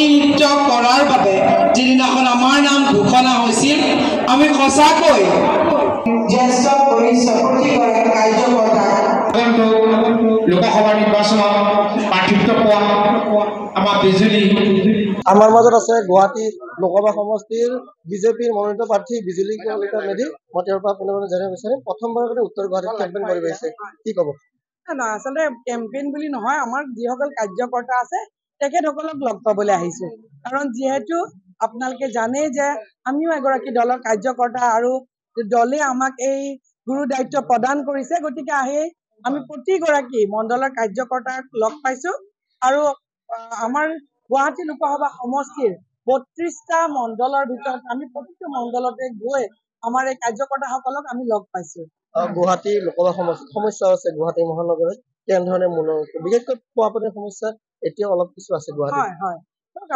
প্ৰতিনিধিত্ব কৰাৰ বাবে যিদিনাখন আমাৰ নাম ঘোষণা হৈছিল আমি সঁচাকৈ জ্যেষ্ঠ প্ৰতিগৰাকী কাৰ্যকৰ্তা লোকসভা নিৰ্বাচনত প্ৰাৰ্থিত্ব পোৱা আমাৰ বিজুলী আমাৰ মাজত আছে গুৱাহাটী লোকসভা সমষ্টিৰ বিজেপিৰ মনোনীত প্ৰাৰ্থী বিজুলী কলিতা মেধি। মই তেওঁৰ পৰা পুনৰবাৰ জানিব বিচাৰিম, প্ৰথমবাৰৰ কাৰণে উত্তৰ গুৱাহাটীত কেম্পেইন কৰিব আহিছে, কি ক'ব? আচলতে কেম্পেইন বুলি নহয়, আমাৰ যিসকল কাৰ্যকৰ্তা আছে তেখেতসকলক লগ পাবলৈ আহিছো। কাৰণ যিহেতু আপোনালোকে জানে যে আমিও এগৰাকী দলৰ কাৰ্যকৰ্তা আৰু দলে আমাক এই গুৰু দায়িত্ব প্ৰদান কৰিছে, গতিকে আহি আমি প্ৰতিগৰাকী মণ্ডলৰ কাৰ্যকৰ্তাক লগ পাইছো। আৰু আমাৰ গুৱাহাটী লোকসভা সমষ্টিৰ ৩২টা মণ্ডলৰ ভিতৰত আমি প্ৰতিটো মণ্ডলতে গৈ আমাৰ এই কাৰ্যকৰ্তাসকলক আমি লগ পাইছো। গুৱাহাটী লোকসভা সমষ্টিত সমস্যা আছে, গুৱাহাটী মহানগৰত কেনেধৰণে বিশেষকৈ খোৱাপানীৰ সমস্যা এতিয়া অলপ কিছু আছে গুৱাহাটীত। হয়,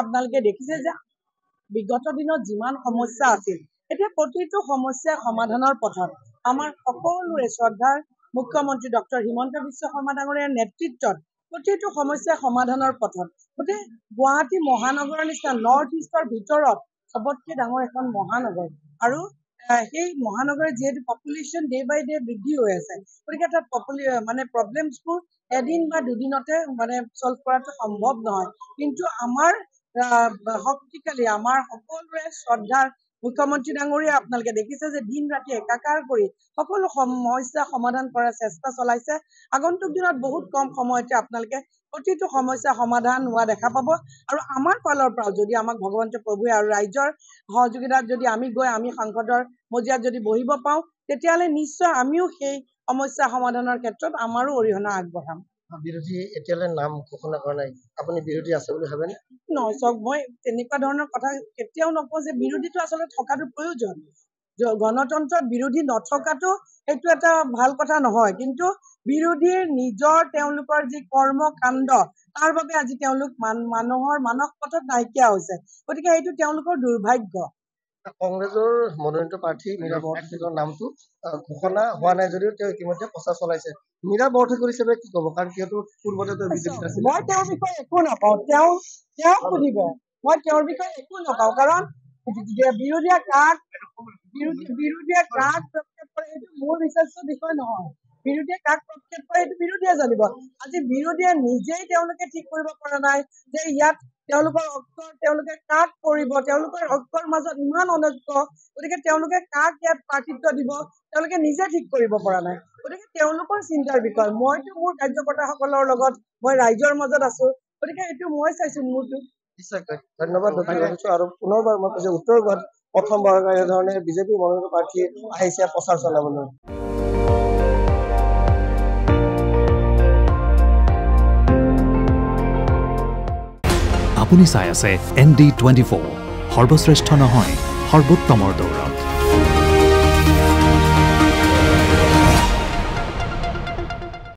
আপোনালোকে দেখিছে যে বিগত দিনত যিমান সমস্যা আছিল এতিয়া প্ৰতিটো সমস্যা সমাধানৰ পথত আমাৰ সকলোৰে শ্ৰদ্ধাৰ মুখ্যমন্ত্ৰী ডক্টৰ হিমন্ত বিশ্ব শৰ্মা ডাঙৰীয়াৰ নেতৃত্বত প্ৰতিটো সমস্যা সমাধানৰ পথত। গতিকে গুৱাহাটী মহানগৰৰ নিচিনা নৰ্থ ইষ্টৰ ভিতৰত চবতকে ডাঙৰ এখন মহানগৰ, আৰু সেই মহানগৰৰ যিহেতু পপুলেশ্যন ডে বাই ডে বৃদ্ধি হৈ আছে, গতিকে তাত প্ৰব্লেমছবোৰ এদিন বা দুদিনতে চল্ভ কৰাটো সম্ভৱ নহয়। কিন্তু আমাৰ শক্তিশালী আমাৰ সকলোৰে শ্ৰদ্ধাৰ মুখ্যমন্ত্ৰী ডাঙৰীয়া আপোনালোকে দেখিছে যে দিন ৰাতি একাকাৰ কৰি সকলো সমস্যা সমাধান কৰাৰ চেষ্টা চলাইছে। আগন্তুক দিনত বহুত কম সময়তে আপোনালোকে প্ৰতিটো সমস্যা সমাধান হোৱা দেখা পাব। আৰু আমাৰ ফালৰ পৰাও যদি আমাক ভগৱন্ত প্ৰভুৱে আৰু ৰাইজৰ সহযোগিতাত যদি আমি গৈ আমি সংসদৰ মজিয়াত যদি বহিব পাওঁ, তেতিয়াহ'লে নিশ্চয় আমিও সেই সমস্যা সমাধানৰ ক্ষেত্ৰত আমাৰো অৰিহণা আগবঢ়াম। বিৰোধী এতিয়ালৈ নাম ঘোষণা কৰা নাই, আপুনি বিৰোধী আছে বুলি ভাবেনে? নহয়, চাওক, মই তেনেকুৱা ধৰণৰ কথা কেতিয়াও নকওঁ যে বিৰোধীটো আচলতে থকাটো প্ৰয়োজন। গণতন্ত্ৰত বিৰোধী নথকাটো সেইটো এটা ভাল কথা নহয়, কিন্তু বিৰোধীৰ নিজৰ তেওঁলোকৰ যি কৰ্ম কাণ্ড তাৰ বাবে আজি তেওঁলোক মানুহৰ মানস পথত নাইকিয়া হৈছে। গতিকে সেইটো তেওঁলোকৰ দুৰ্ভাগ্য। কংগ্ৰেছৰ মনোনীত প্ৰাৰ্থী মীৰা বৰঠাকুৰৰ নামটো ঘোষণা হোৱা নাই যদিও তেওঁ ইতিমধ্যে প্ৰচাৰ চলাইছে। মীৰা বৰঠাকুৰ হিচাপে কি ক'ব? কাৰণ যিহেতু পূৰ্বতে তেওঁ বিজেপিত আছিল। মই তেওঁৰ বিষয়ে একো নকওঁ, তেওঁ সুধিব। মই তেওঁৰ বিষয়ে একো নকওঁ, কাৰণ বিৰোধীয়ে কাক প্ৰক্ষেপ কৰে সেইটো মোৰ ৰিচাৰ্চৰ বিষয় নহয়। বিৰোধীয়ে কাক প্ৰক্ষেপ কৰে সেইটো বিৰোধীয়ে জানিব। আজি বিৰোধীয়ে নিজেই তেওঁলোকে ঠিক কৰিব পৰা নাই যে ইয়াত তেওঁলোকৰ অক্ষৰ তেওঁলোকে কাক কৰিব, তেওঁলোকৰ অক্ষৰ মাজত ইমান অনৈক্য, গতিকে তেওঁলোকে কাক ইয়াত প্ৰাৰ্থিত্ব দিব তেওঁলোকে নিজে ঠিক কৰিব পৰা নাই। গতিকে তেওঁলোকৰ চিন্তাৰ বিষয়। মইতো মোৰ কাৰ্যকৰ্তাসকলৰ লগত মই ৰাইজৰ মাজত আছো, গতিকে এইটো মই চাইছো মোৰটো। নিশ্চয়কৈ ধন্যবাদ আৰু পুনৰবাৰ মই কৈছো উত্তৰ গুৱাহাটীত প্ৰথমবাৰৰ কাৰণে এনেধৰণে বিজেপি মনোনীত প্ৰাৰ্থী আহিছে প্ৰচাৰ চলাবলৈ। আপুনি চাই আছে ND24, সৰ্বশ্ৰেষ্ঠ নহয় সৰ্বোত্তমৰ দৌৰ।